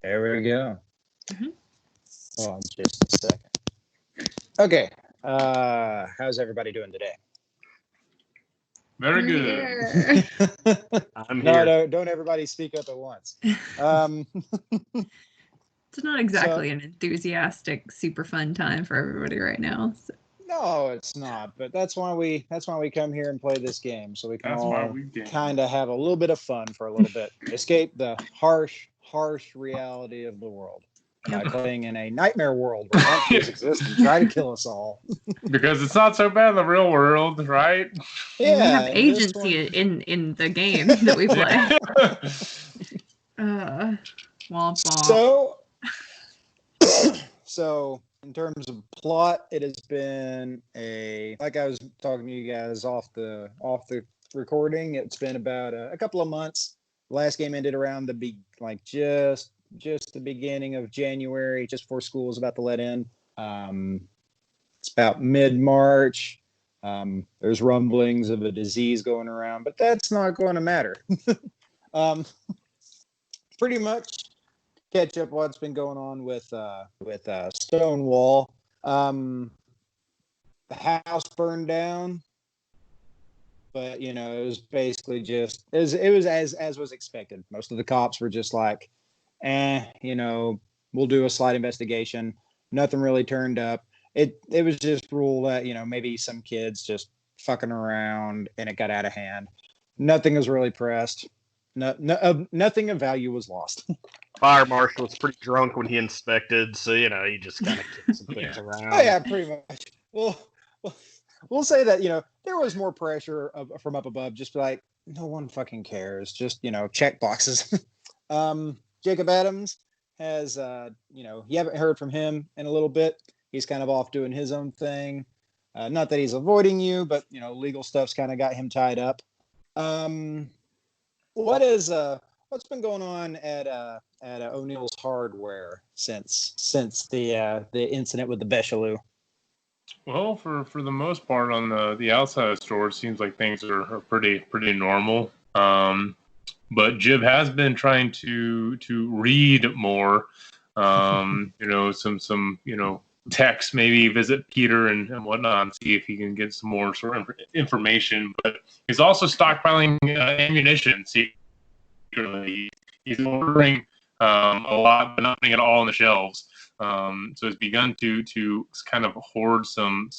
There we go. Mm-hmm. Hold on just a second. Okay. How's everybody doing today? Very good. I'm here. No, don't everybody speak up at once. It's not exactly an enthusiastic, super fun time for everybody right now. So. No, it's not. But that's why we come here and play this game, so we can all kind of have a little bit of fun for a little bit, escape the harsh reality of the world by playing in a nightmare world where monsters exist and try to kill us all. Because it's not so bad in the real world, right? Yeah, we have agency in the game that we play. Womp womp. So in terms of plot, it has been like I was talking to you guys off the recording. It's been about a couple of months. The last game ended around just the beginning of January, just before school was about to let in. It's about mid-March. There's rumblings of a disease going around, but that's not going to matter. Pretty much catch up what's been going on with Stonewall. The house burned down, but it was basically just it was as was expected. Most of the cops were just like, we'll do a slight investigation. Nothing really turned up. It was just ruled that maybe some kids just fucking around and it got out of hand. Nothing was really pressed. Nothing of value was lost. Fire marshal was pretty drunk when he inspected, so he just kind of kicked some things around. Oh yeah, pretty much. We'll say that there was more pressure from up above. Just like no one fucking cares. Just check boxes. Jacob Adams has you haven't heard from him in a little bit. He's kind of off doing his own thing. Not that he's avoiding you, but legal stuff's kind of got him tied up. What's been going on at O'Neill's Hardware since the incident with the Bechalou? Well, for the most part, on the outside of the store, it seems like things are pretty normal. But Jib has been trying to read more. Some text, maybe visit Peter and whatnot, and see if he can get some more sort of information. But he's also stockpiling ammunition secretly. He's ordering a lot, but not putting it all on the shelves. So he's begun to kind of hoard some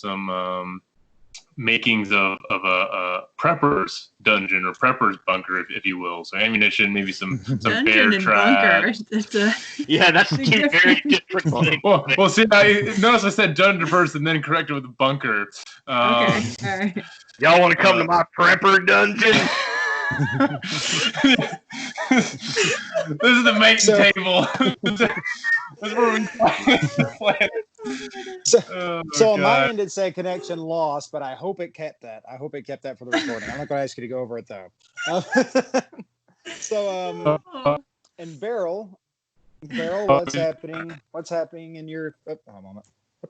makings of a prepper's dungeon or prepper's bunker, if you will. So ammunition, maybe some bear traps. That's two very different things. Well, see, notice I said dungeon first and then corrected with a bunker. Okay, all right. Y'all want to come to my prepper dungeon? This is the main table. That's where we play. So on my end, it said connection lost, but I hope it kept that. I hope it kept that for the recording. I'm not going to ask you to go over it though. And Beryl, what's happening? What's happening in your? Oh, a moment.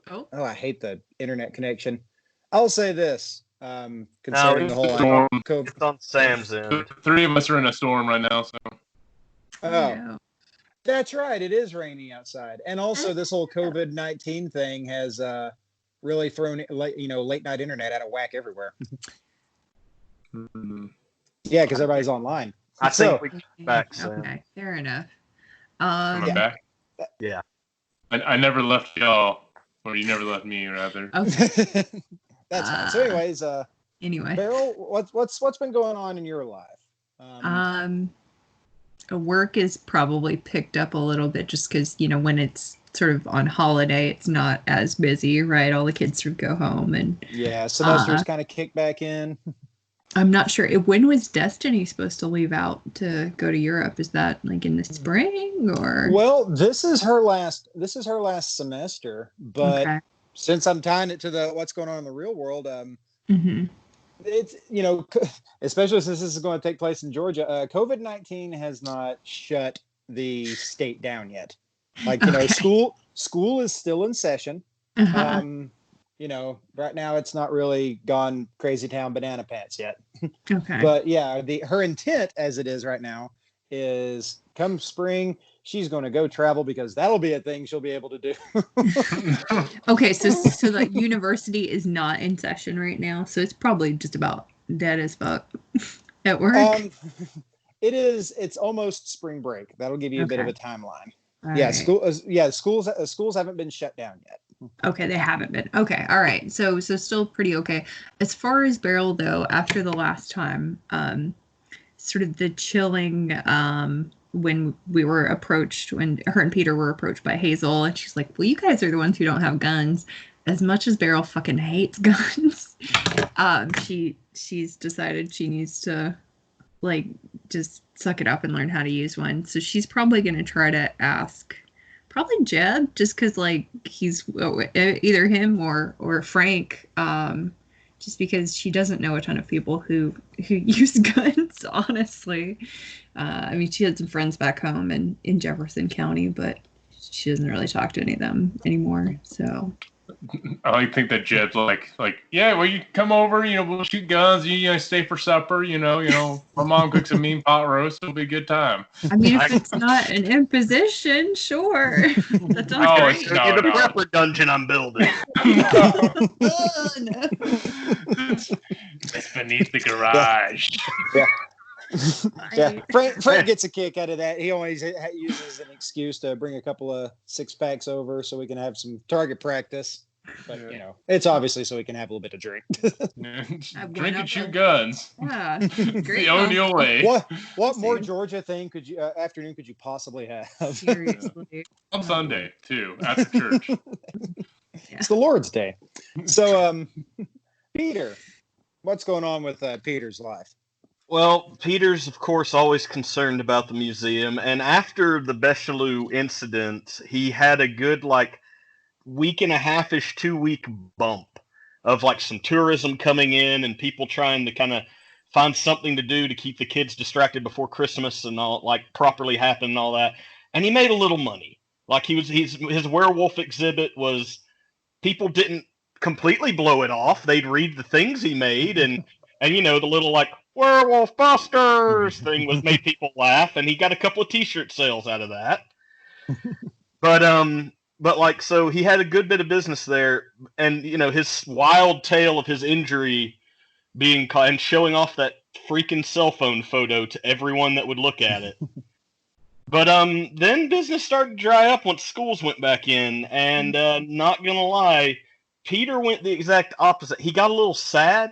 Oh, I hate the internet connection. I'll say this. Considering the whole COVID. It's on Sam's end. Three of us are in a storm right now, so. Oh, that's right. It is raining outside, and also this whole COVID-19 thing has really thrown late night internet out of whack everywhere. Yeah, because everybody's online. I think we can back Sam. Okay, fair enough. Am I back? Yeah. I never left y'all, or you never left me, rather. Okay. That's fine. So, anyways, Beryl, what's been going on in your life? Work is probably picked up a little bit just because when it's sort of on holiday, it's not as busy, right? All the kids sort of go home and semester's kind of kicked back in. I'm not sure. When was Destiny supposed to leave out to go to Europe? Is that like in the spring or? Well, this is her last semester, but since I'm tying it to what's going on in the real world, it's especially since this is going to take place in Georgia, COVID-19 has not shut the state down yet. Like school is still in session. Right now it's not really gone crazy town banana pants yet. Okay. But yeah, her intent as it is right now is come spring, she's going to go travel because that'll be a thing she'll be able to do. Okay, so the university is not in session right now, so it's probably just about dead as fuck at work. It is. It's almost spring break. That'll give you a bit of a timeline. All yeah, right. schools haven't been shut down yet. Okay, they haven't been. Okay, all right. So still pretty okay. As far as Beryl though, after the last time, sort of the chilling when we were approached, when her and Peter were approached by Hazel, and she's like, well, you guys are the ones who don't have guns. As much as Beryl fucking hates guns, she's decided she needs to like just suck it up and learn how to use one. So she's probably going to try to ask probably Jeb, just because like he's either him or Frank, just because she doesn't know a ton of people who use guns, honestly. I mean, she had some friends back home in Jefferson County, but she doesn't really talk to any of them anymore. So I like think that Jed's like, yeah, well, you come over, we'll shoot guns, you stay for supper, my mom cooks a mean pot roast, it'll be a good time. I mean, if it's not an imposition, sure. That sounds great. It's the prepper dungeon I'm building. Oh, no. It's beneath the garage. Yeah. Yeah, Frank gets a kick out of that. He always uses an excuse to bring a couple of 6-packs over so we can have some target practice. But it's obviously so we can have a little bit of drink. Drink and shoot guns. Yeah, great. The only way. What more Georgia thing afternoon could you possibly have? Seriously. On Sunday too, after church. It's the Lord's Day. So, Peter, what's going on with Peter's life? Well, Peter's, of course, always concerned about the museum. And after the Bechelou incident, he had a good, week and a half-ish, 2-week bump of, some tourism coming in and people trying to kind of find something to do to keep the kids distracted before Christmas and all, properly happen and all that. And he made a little money. His werewolf exhibit was, people didn't completely blow it off. They'd read the things he made and the little, Werewolf Busters thing made people laugh, and he got a couple of T-shirt sales out of that. But so he had a good bit of business there, and his wild tale of his injury being caught and showing off that freaking cell phone photo to everyone that would look at it. But then business started to dry up once schools went back in, and not gonna lie, Peter went the exact opposite. He got a little sad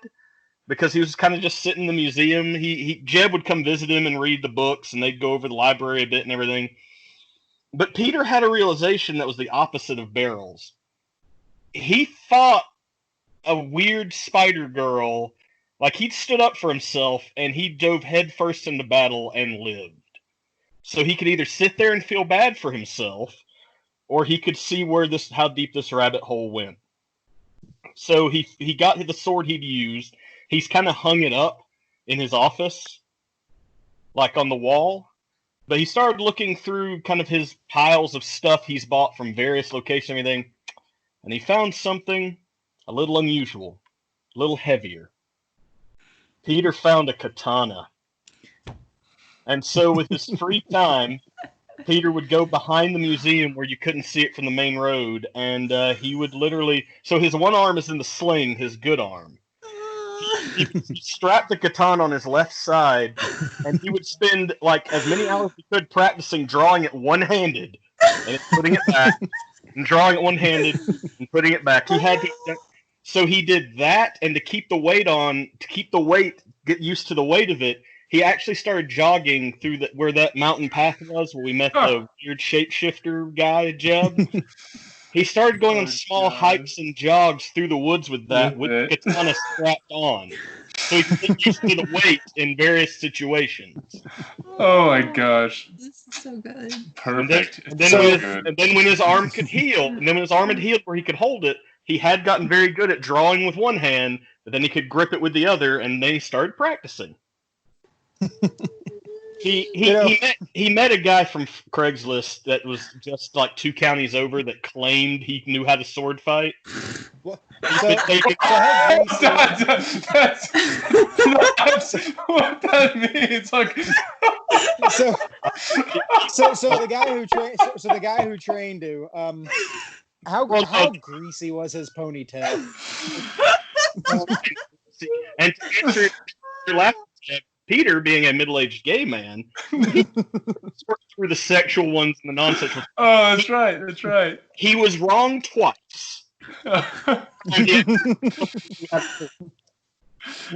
because he was kind of just sitting in the museum. Jeb would come visit him and read the books, and they'd go over the library a bit and everything. But Peter had a realization that was the opposite of Beryl's. He fought a weird spider girl, he'd stood up for himself, and he dove headfirst into battle and lived. So he could either sit there and feel bad for himself, or he could see how deep this rabbit hole went. So he got the sword he'd used. He's kind of hung it up in his office, on the wall. But he started looking through kind of his piles of stuff he's bought from various locations and everything, and he found something a little unusual, a little heavier. Peter found a katana. And so with his free time, Peter would go behind the museum where you couldn't see it from the main road, and he would literally... So his one arm is in the sling, his good arm. He strapped the katana on his left side, and he would spend as many hours as he could practicing drawing it one-handed and putting it back, and drawing it one-handed and putting it back. So he did that, and to keep the weight, get used to the weight of it, he actually started jogging through where that mountain path was, where we met the weird shapeshifter guy, Jeb. He started going on small hikes and jogs through the woods with the katana strapped on. So he could get used to the weight in various situations. Oh my gosh. This is so good. Perfect. And then when his arm could heal, where he could hold it, he had gotten very good at drawing with one hand, but then he could grip it with the other, and then he started practicing. He met a guy from Craigslist that was just 2 counties over that claimed he knew how to sword fight. What? That's what that means. So the guy who trained you, how greasy was his ponytail? And to answer your last question, Peter, being a middle-aged gay man, he worked through the sexual ones and the non-sexual. Oh, that's right. That's right. He was wrong twice.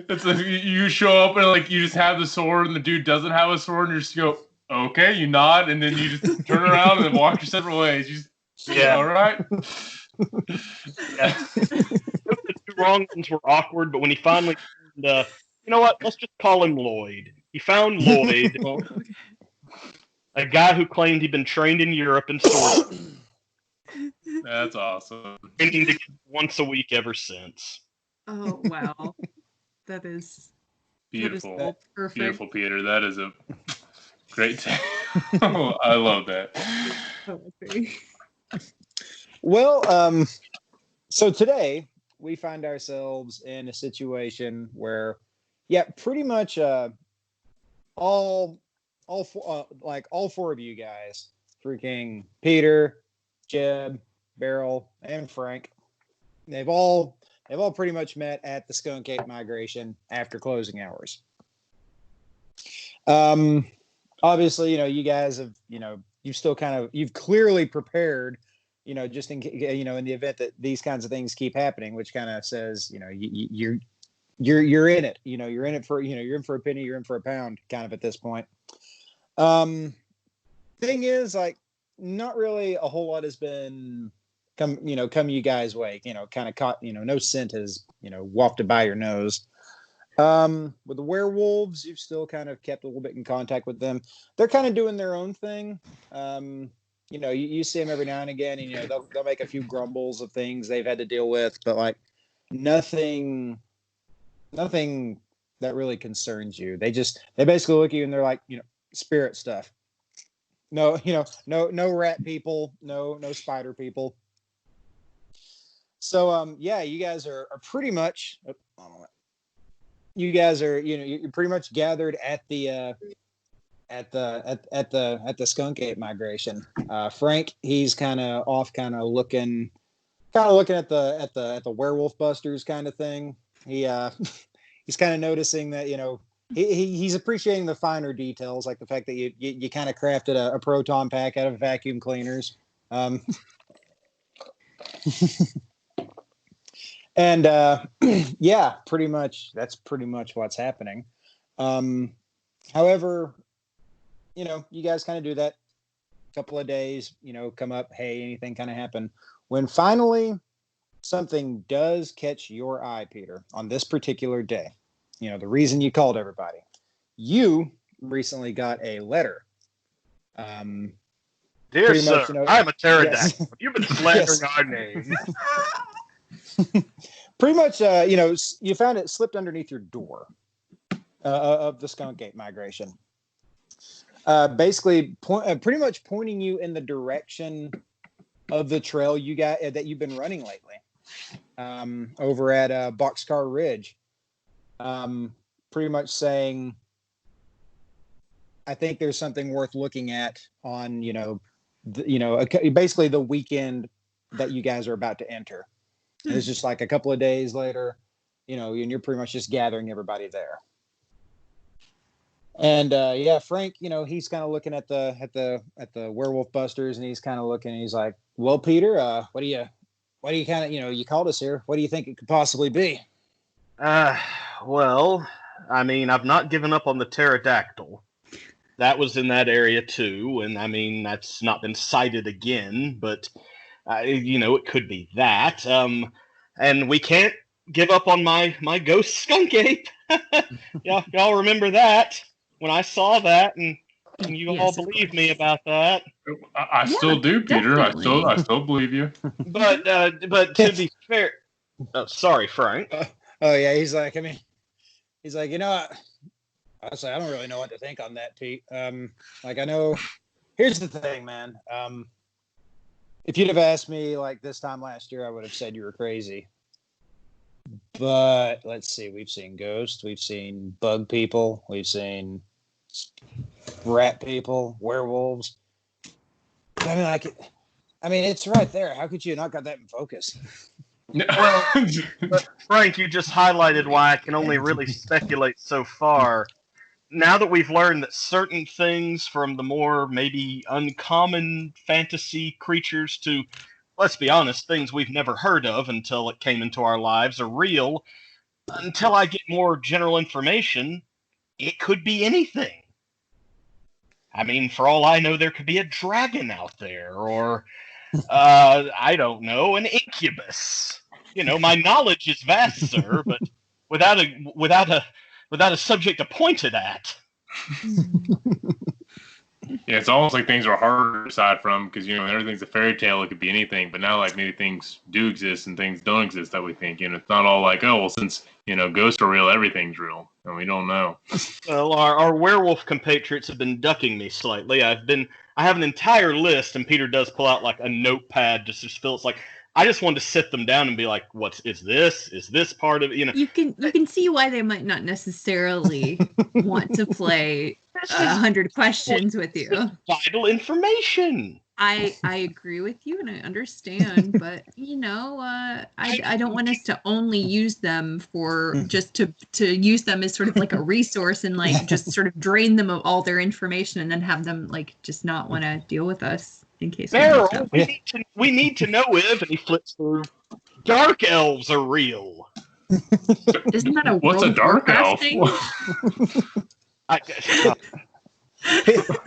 It's like you show up and like you just have the sword and the dude doesn't have a sword and you just go, okay, you nod and then you just turn around and then walk your separate ways. You just, Yeah. all right. Yeah. The two wrong ones were awkward, but when he finally found, you know what? Let's just call him Lloyd. He found Lloyd, a guy who claimed he'd been trained in Europe and sword. That's awesome. Training together once a week ever since. Oh wow, that is Beautiful. That is perfect. Beautiful, Peter. That is a great tale. I love that. Well, so today we find ourselves in a situation where, pretty much all four of you guys, freaking Peter, Jeb, Beryl, and Frank, they've all pretty much met at the Skunk Gate migration after closing hours. Obviously, you guys have, you've clearly prepared, just in the event that these kinds of things keep happening, which kind of says, you're in it, you're in it for, you're in for a penny, you're in for a pound kind of at this point. Thing is, like, not really a whole lot has been come you guys' way, kind of caught, no scent has, wafted by your nose. With the werewolves, you've still kind of kept a little bit in contact with them. They're kind of doing their own thing. You see them every now and again, and, they'll make a few grumbles of things they've had to deal with, but like nothing that really concerns you. They basically look at you and they're like, spirit stuff. No rat people, no spider people. So, you guys are pretty much, you guys are, you're pretty much gathered at the Skunk Gate migration. Frank, he's kind of off, kind of looking at the werewolf busters kind of thing. He's kind of noticing that, he's appreciating the finer details, like the fact that you kind of crafted a proton pack out of vacuum cleaners. And pretty much that's pretty much what's happening. However, you guys kind of do that a couple of days, come up, hey, anything kind of happen. When finally something does catch your eye, Peter, on this particular day, the reason you called everybody, you recently got a letter. Dear sir, I'm a pterodactyl. Yes. You've been slandering our name. Pretty much, you found it slipped underneath your door of the Skunk Gate migration. Basically, pretty much pointing you in the direction of the trail that you've been running lately, over at Boxcar Ridge. Pretty much saying, I think there's something worth looking at on, basically the weekend that you guys are about to enter. It's just like a couple of days later, and you're pretty much just gathering everybody there. And Frank, he's kind of looking at the werewolf busters, and he's kind of looking, and he's like, "Well, Peter, what do you kind of, you called us here? What do you think it could possibly be?" Well, I mean, I've not given up on the pterodactyl. That was in that area too, and I mean, that's not been cited again, but it could be that. And we can't give up on my ghost skunk ape. Y'all remember that when I saw that, and you all believe me about that. I still do, Peter. Definitely. I still believe you. But to be fair, sorry, Frank. Oh yeah, he's like, I don't really know what to think on that, Pete. I know. Here's the thing, man. If you'd have asked me like this time last year, I would have said you were crazy. But let's see, we've seen ghosts, we've seen bug people, we've seen rat people, werewolves. I mean, it's right there. How could you not got that in focus? Well, but Frank, you just highlighted why I can only really speculate so far. Now that we've learned that certain things from the more maybe uncommon fantasy creatures to, let's be honest, things we've never heard of until it came into our lives are real, until I get more general information, it could be anything. I mean, for all I know, there could be a dragon out there, or, I don't know, an incubus. You know, my knowledge is vast, sir, but without a subject to point it at. Yeah, it's almost like things are harder to decide from because, you know, everything's a fairy tale. It could be anything. But now, like, maybe things do exist and things don't exist that we think. You know, it's not all like, oh, well, since, you know, ghosts are real, everything's real. And we don't know. Well, our werewolf compatriots have been ducking me slightly. I have an entire list, and Peter does pull out, like, a notepad just to fill. It's like, I just wanted to sit them down and be like, is this part of it? You know, You can see why they might not necessarily want to play 100 questions with you. vital information. I agree with you and I understand, but you know, I don't want us to only use them for just to use them as sort of like a resource and like just sort of drain them of all their information and then have them like just not want to deal with us in case Beryl, we need to know if, and he flips through, dark elves are real. Isn't that a What's a World of dark Warcraft elf? thing?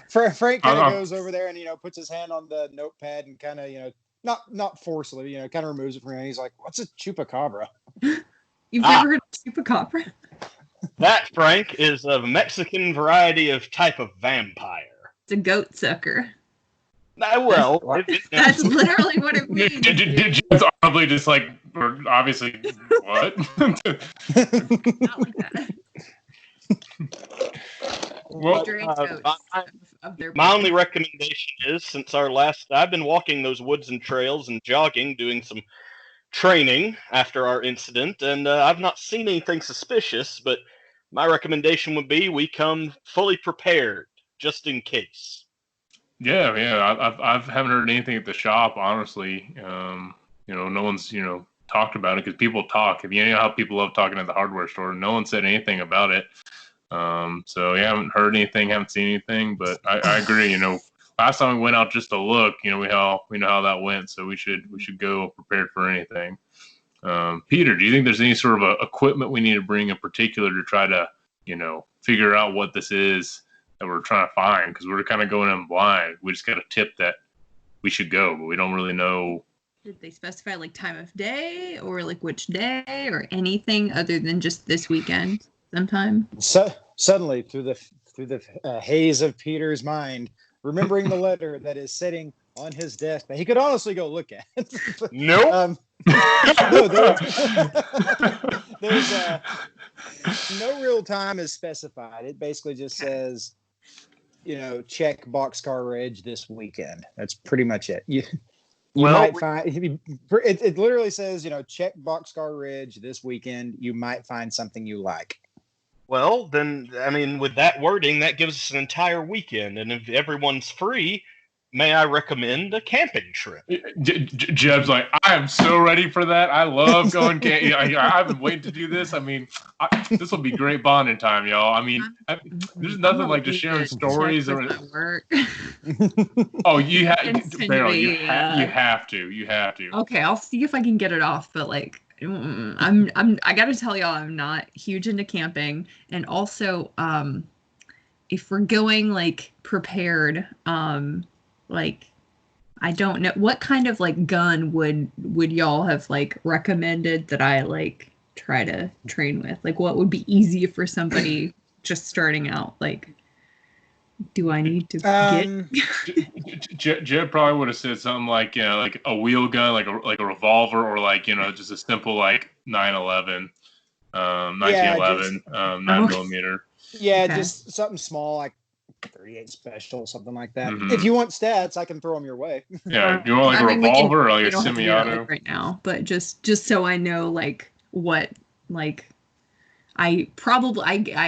Frank kind of goes over there and, you know, puts his hand on the notepad and kind of, you know, not forcibly, you know, kind of removes it from him. He's like, "What's a chupacabra?" You've never heard of chupacabra? That, Frank, is a Mexican variety of type of vampire. It's a goat sucker. Well, That's literally what it means. Did you probably just like, or obviously, what? Not like that. Well, Strange goats of their my only recommendation is, since I've been walking those woods and trails and jogging, doing some training after our incident, and I've not seen anything suspicious, but my recommendation would be we come fully prepared, just in case. Yeah. I haven't heard anything at the shop, honestly. You know, no one's, you know, talked about it because people talk. If you know how people love talking at the hardware store, no one said anything about it. So yeah, I haven't heard anything, haven't seen anything, but I agree. You know, last time we went out just to look, you know, we know how that went, so we should go prepared for anything. Peter, do you think there's any sort of equipment we need to bring in particular to try to, you know, figure out what this is that we're trying to find? Because we're kind of going in blind. We just got a tip that we should go, but we don't really know. Did they specify like time of day or like which day or anything other than just this weekend sometime? So suddenly, through the haze of Peter's mind, remembering the letter that is sitting on his desk that he could honestly go look at. Nope. No, there's no real time is specified. It basically just says, you know, check Boxcar Ridge this weekend. That's pretty much it. You might find it literally says, you know, check Boxcar Ridge this weekend. You might find something you like. Well, then, I mean, with that wording, that gives us an entire weekend. And if everyone's free, may I recommend a camping trip? Jeb's like, I am so ready for that. I love going camping. I've been waiting to do this. I mean, this will be great bonding time, y'all. I mean, there's nothing like just sharing stories. Or work. Oh, you have, Beryl, you have to. Okay, I'll see if I can get it off, but like, I gotta tell y'all, I'm not huge into camping, and also, if we're going like prepared, like, I don't know what kind of like gun would y'all have like recommended that I like try to train with? Like, what would be easy for somebody just starting out? Like, do I need to get? Jeb probably would have said something like, you know, like a wheel gun, like a revolver, or like, you know, just a simple like 9/11, 1911, 9mm. Yeah, Okay. just something small like 38 special, something like that. Mhm. If you want stats, I can throw them your way. Yeah, do you want like a I mean, we revolver or like we a don't have to do that, semi-auto? like, right now, but just so I know like what like I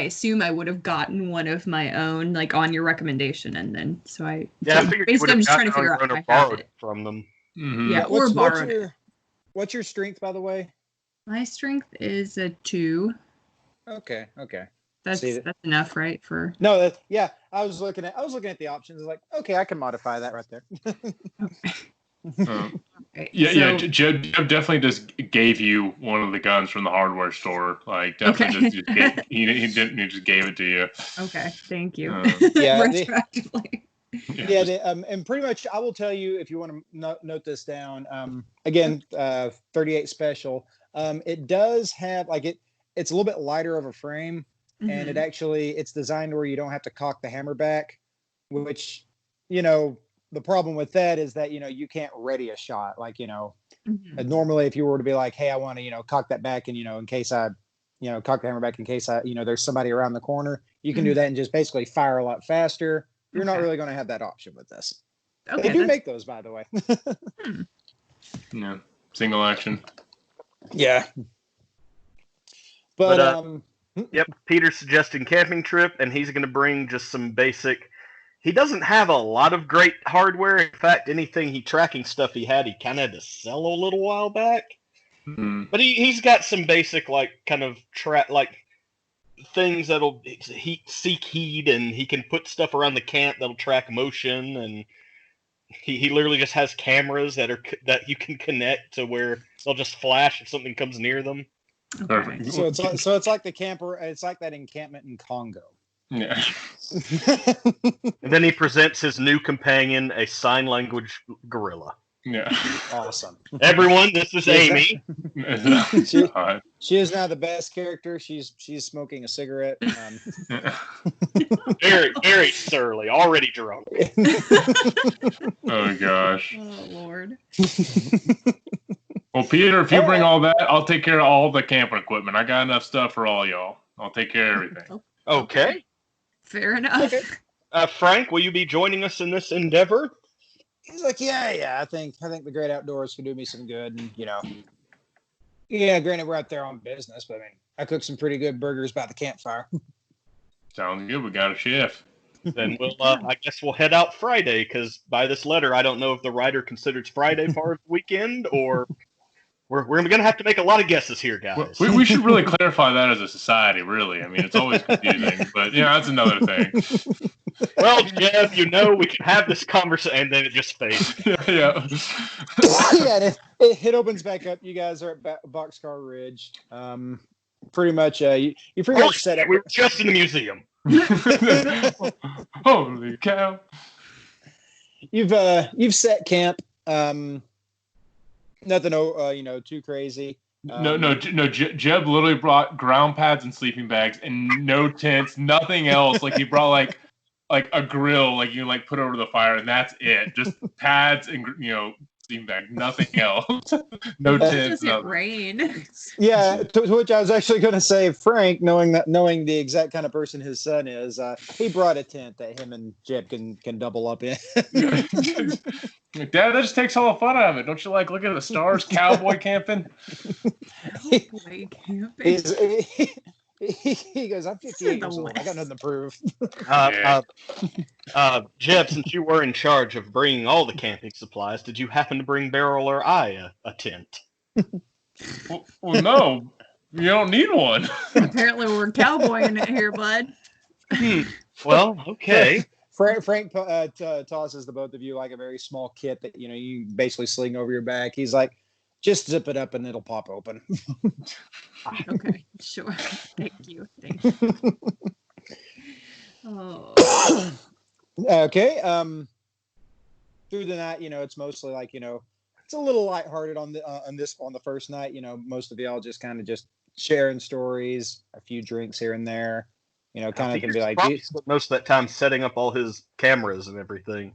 assume I would have gotten one of my own, like on your recommendation, and then I figured basically I'm just trying to figure out if I have it from them. Mm-hmm. Yeah, or borrowed it. What's your strength, by the way? My strength is a 2. Okay. That's enough, right? For no, I was looking at the options. I was like, okay, I can modify that right there. Okay, yeah. Jeb definitely just gave you one of the guns from the hardware store. Like, definitely just gave, he didn't. He just gave it to you. Okay, thank you. Retroactively. And pretty much, I will tell you if you want to note this down. Again, 38 special. It does have it's a little bit lighter of a frame, and it's designed where you don't have to cock the hammer back, which the problem with that is that you can't ready a shot normally if you were to be like, hey, I want to cock that back and in case I cock the hammer back in case I there's somebody around the corner, you can do that and just basically fire a lot faster. You're not really going to have that option with this. They do make those, by the way. Yeah, single action. Yeah. But yep, Peter's suggesting camping trip, and he's going to bring just some basic. He doesn't have a lot of great hardware. In fact, anything tracking stuff he had kind of had to sell a little while back. Mm-hmm. But he's got some basic things that'll seek heat, and he can put stuff around the camp that'll track motion, and he literally just has cameras that you can connect to where they'll just flash if something comes near them. Okay. So it's like the camper. It's like that encampment in Congo. Yeah. And then he presents his new companion, a sign language gorilla. Yeah. Awesome. Everyone, this is Amy. She is now the best character. She's smoking a cigarette. Very, very surly. Already drunk. Oh gosh. Oh Lord. Well, Peter, if you bring all that, I'll take care of all the camping equipment. I got enough stuff for all y'all. I'll take care of everything. Okay. Fair enough. Okay. Frank, will you be joining us in this endeavor? He's like, yeah. I think the great outdoors could do me some good, and yeah. Granted, we're out there on business, but I mean, I cooked some pretty good burgers by the campfire. Sounds good. We got a chef. Then I guess we'll head out Friday, because by this letter, I don't know if the writer considers Friday part of the weekend, or we're going to have to make a lot of guesses here, guys. We should really clarify that as a society, really. I mean, it's always confusing, but that's another thing. Well, Jeff, we can have this conversation, and then it just fades. Yeah. It opens back up. You guys are at Boxcar Ridge. Pretty much, you pretty much set up. We were just in the museum. Holy cow! You've set camp. Nothing, too crazy. No. Jeb literally brought ground pads and sleeping bags, and no tents, nothing else. Like he brought like a grill, like you put over the fire, and that's it. Just pads and sleeping bag, nothing else. No tents. Does it rain? Yeah, to which I was actually going to say, Frank, knowing the exact kind of person his son is, he brought a tent that him and Jeb can double up in. Dad, that just takes all the fun out of it. Don't you like looking at the stars, cowboy camping? Cowboy camping. He goes, I'm 58 years old. I got nothing to prove. Jeb, since you were in charge of bringing all the camping supplies, did you happen to bring Beryl or I a tent? Well, no. You don't need one. Apparently we're cowboying it here, bud. Well, okay. Frank tosses the both of you like a very small kit that you basically sling over your back. He's like, just zip it up and it'll pop open. Okay, sure. Thank you. Oh. Okay. Through the night, it's mostly like it's a little lighthearted on the first night. Most of y'all just kind of just sharing stories, a few drinks here and there. Kind of can be like most of that time setting up all his cameras and everything.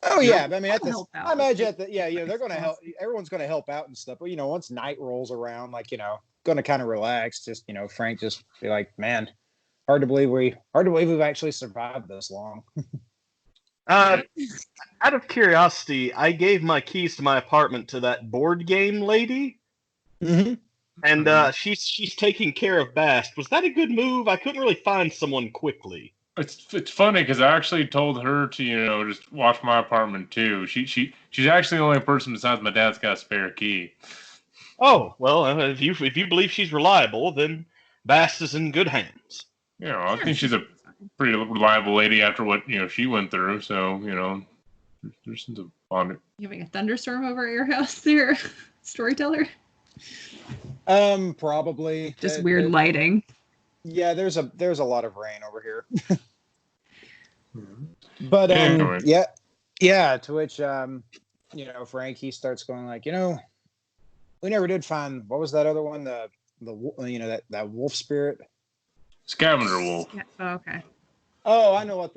Oh yeah, I mean, I imagine they're going to help. Everyone's going to help out and stuff. But once night rolls around, going to kind of relax. Just Frank just be like, man, hard to believe we've actually survived this long. Out of curiosity, I gave my keys to my apartment to that board game lady. Mm-hmm. and she's taking care of Bast. Was that a good move? I couldn't really find someone quickly. It's funny because I actually told her to just watch my apartment too. She's actually the only person besides my dad's got a spare key. Oh well, if you believe she's reliable, then Bast is in good hands. I think she's a pretty reliable lady after what she went through. So there's some bonding. You having a thunderstorm over at your house there, Storyteller? Probably. Just weird lighting. Yeah, there's a lot of rain over here. But yeah. To which Frank, he starts going like, we never did find, what was that other one, the that wolf spirit, scavenger wolf. Yeah. Oh, okay. Oh, I know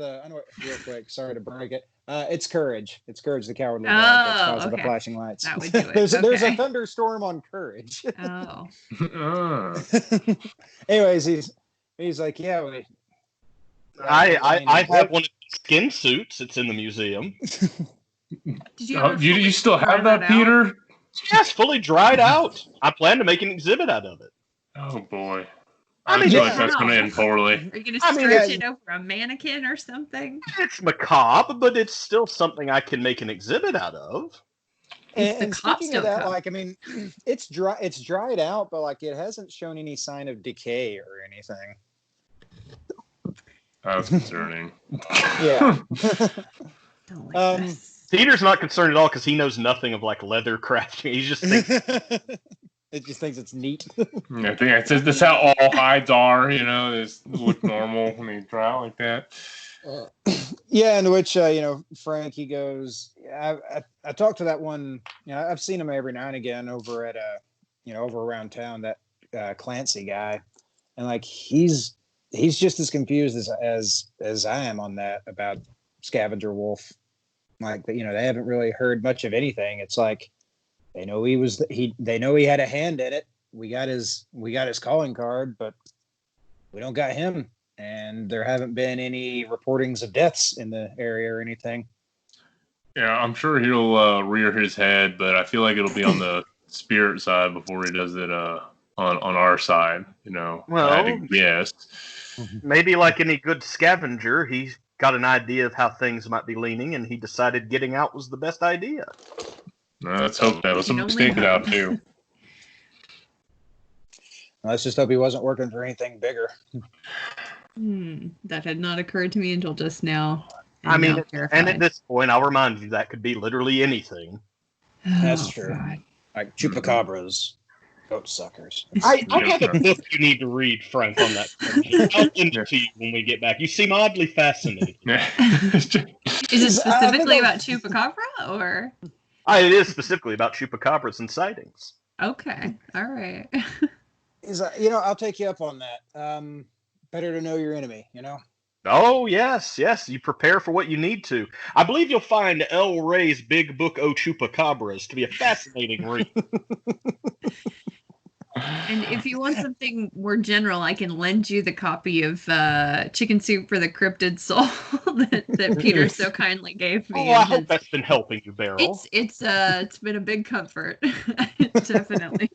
real quick. Sorry to break it. It's Courage. It's Courage, the cowardly dog that's causing the flashing lights. That would do it. There's a thunderstorm on Courage. Oh. Anyways, he's like, yeah. I have one of the skin suits. It's in the museum. Did you still have that, Peter? Yes, fully dried out. I plan to make an exhibit out of it. Oh boy. I feel like that's going to end poorly. Are you going to stretch it over a mannequin or something? It's macabre, but it's still something I can make an exhibit out of. And speaking of that, it's dried out, but it hasn't shown any sign of decay or anything. That's concerning. Yeah. Don't like this. Peter's not concerned at all because he knows nothing of leather crafting. He just thinks it just thinks it's neat. I think that's how all hides are. They look normal when they dry out like that. Yeah, in which Frank, he goes, I talked to that one. I've seen him every now and again over at over around town. That Clancy guy, and he's just as confused as I am on that about Scavenger Wolf. They haven't really heard much of anything. It's they know they know he had a hand in it. We got his calling card, but we don't got him. And there haven't been any reportings of deaths in the area or anything. Yeah, I'm sure he'll rear his head, but I feel like it'll be on the spirit side before he does it on our side. Well, I had to guess. Maybe like any good scavenger, he's got an idea of how things might be leaning, and he decided getting out was the best idea. Let's hope that was some stake it out too. Let's just hope he wasn't working for anything bigger. That had not occurred to me until just now. And at this point, I'll remind you that could be literally anything. That's true. God. Like chupacabras, goat suckers. I have a book you need to read, Frank, on that. I'll send it to you when we get back. You seem oddly fascinated. Is it specifically about chupacabra, or? It is specifically about chupacabras and sightings. Okay, all right. I'll take you up on that. Better to know your enemy, Oh, yes. You prepare for what you need to. I believe you'll find El Rey's Big Book O Chupacabras to be a fascinating read. And if you want something more general, I can lend you the copy of Chicken Soup for the Cryptid Soul that Peter so kindly gave me. I hope that's been helping you, Beryl. It's been a big comfort, definitely.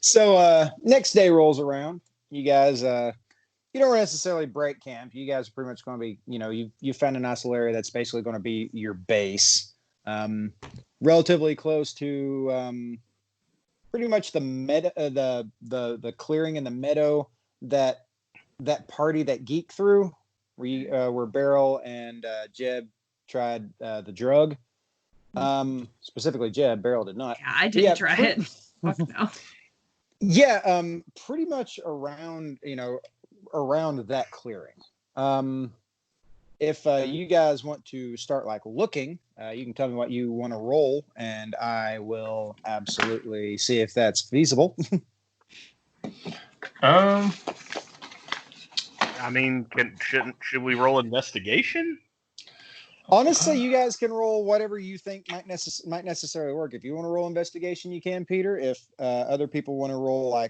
So next day rolls around. You guys, you don't necessarily break camp. You guys are pretty much going to be, you found a nice little area that's basically going to be your base. Relatively close to pretty much the the clearing in the meadow that party that geek through, where Beryl and Jeb tried the drug. Specifically Jeb. Beryl did not. Yeah, I didn't try it. Fuck no. Yeah, pretty much around around that clearing. If you guys want to start looking, you can tell me what you want to roll, and I will absolutely see if that's feasible. Should we roll investigation? Honestly, you guys can roll whatever you think might necessarily work. If you want to roll investigation, you can, Peter. If other people want to roll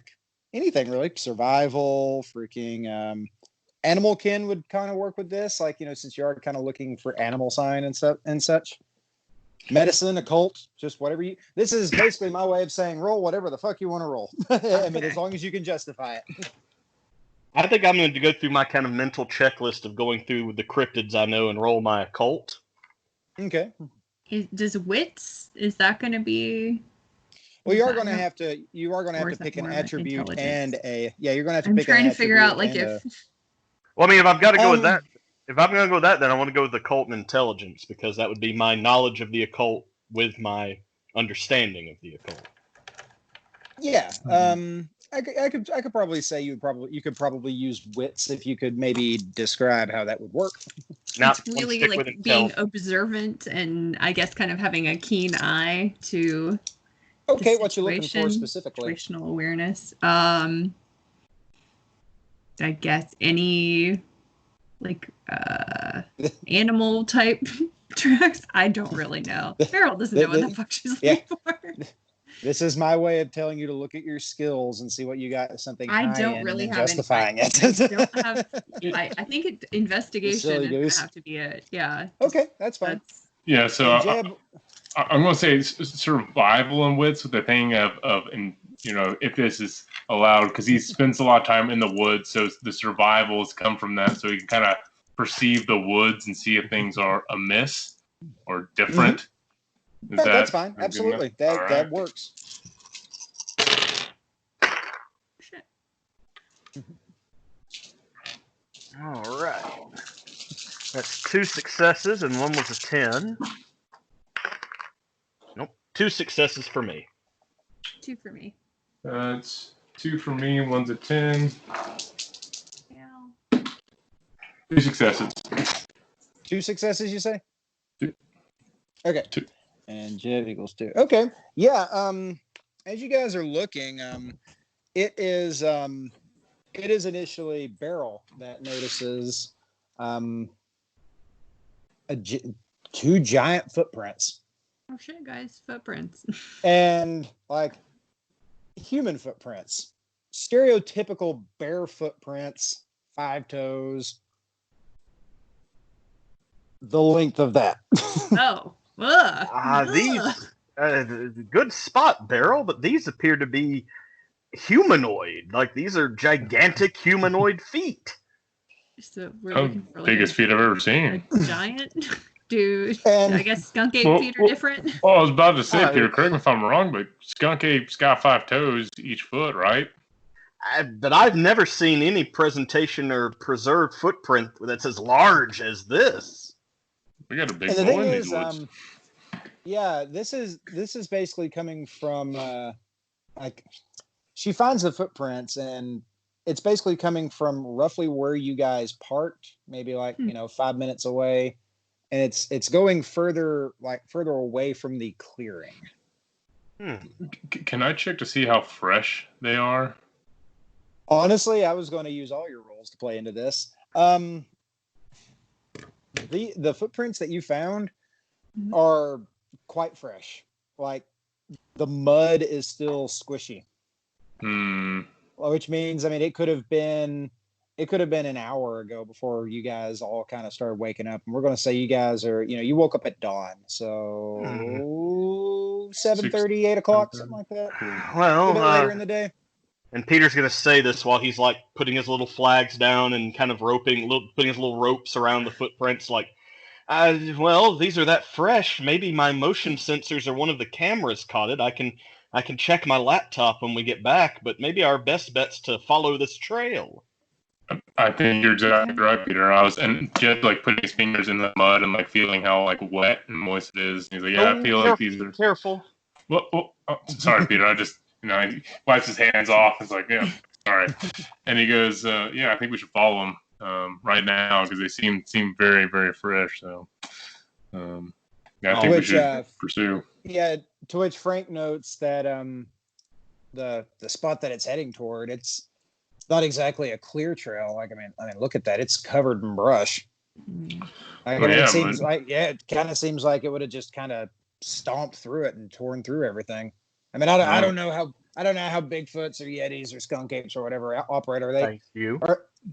anything really, survival, freaking animal kin would kind of work with this. Since you are kind of looking for animal sign and such. medicine, occult, just whatever you. This is basically my way of saying roll whatever the fuck you want to roll. I mean, as long as you can justify it. I think I'm going to go through my kind of mental checklist of going through the cryptids I know and roll my occult. Okay. Does wits? Is that going to be? Well, you are going to have to. You are going to have to pick an attribute and a. Yeah, you're going to have to pick. I'm trying to figure out like if. Well, I mean, if I've got to go with that, if I'm going to go with that, then I want to go with occult and intelligence because that would be my knowledge of the occult with my understanding of the occult. Yeah. I could probably say you could probably use wits if you could maybe describe how that would work. It's really like being observant and I guess kind of having a keen eye to. Okay, what you looking for specifically? Situational awareness. I guess any like animal type tracks. I don't really know. Beryl doesn't know what the fuck she's looking for. This is my way of telling you to look at your skills and see what you got. Something I don't really have justifying it. I don't have. I think investigation is gonna have to be it. Yeah. Okay, that's fine. Yeah. So I'm going to say survival and wits with the thing of if this is allowed because he spends a lot of time in the woods, so the survivals come from that, so he can kind of perceive the woods and see if things are amiss or different. Mm-hmm. That's fine. Absolutely. That works. Shit. All right. That's 2 successes and one was a 10. Nope. 2 successes for me. 2 for me. It's 2 for me. One's a 10. Yeah. 2 successes. 2 successes, you say? 2. Okay. 2. And Jeff equals 2. Okay. Yeah. As you guys are looking, it is initially Beryl that notices 2 giant footprints. Oh shit, guys! Footprints. And like human footprints, stereotypical bear footprints, 5 toes. The length of that. Oh. These good spot, Beryl, but these appear to be humanoid. Like these are gigantic humanoid feet. So we're looking for biggest feet I've ever seen. A giant dude. And, I guess skunk ape feet are different. Well, I was about to say, Peter, correct me if I'm wrong, but skunk apes got 5 toes each foot, right? But I've never seen any presentation or preserved footprint that's as large as this. We got a big boy in these woods. Yeah, this is basically coming from like she finds the footprints and it's basically coming from roughly where you guys parked, maybe like 5 minutes away, and it's going further away from the clearing. Can I check to see how fresh they are? Honestly, I was going to use all your rolls to play into this. The footprints that you found are quite fresh. Like the mud is still squishy. Which means, I mean, it could have been an hour ago before you guys all kind of started waking up. And we're going to say you guys are, you woke up at dawn. So 7:30, 8 o'clock, something like that. Well, a bit later in the day. And Peter's going to say this while he's like putting his little flags down and kind of putting his little ropes around the footprints. Like, well, these are that fresh. Maybe my motion sensors or one of the cameras caught it. I can check my laptop when we get back, but maybe our best bet's to follow this trail. I think you're exactly right, Peter. And Jed like putting his fingers in the mud and like feeling how like wet and moist it is. He's like, yeah, I feel like these are careful. Well, sorry, Peter. I just he wipes his hands off. It's like, yeah, sorry. And he goes, yeah, I think we should follow him right now because they seem very, very fresh. So, I think we should pursue. Yeah, to which Frank notes that the spot that it's heading toward, it's not exactly a clear trail. Like, I mean, look at that. It's covered in brush. It seems it kind of seems like it would have just kind of stomped through it and torn through everything. I mean, I don't know how Bigfoots or Yetis or skunk apes or whatever operate. Are they? Thank you.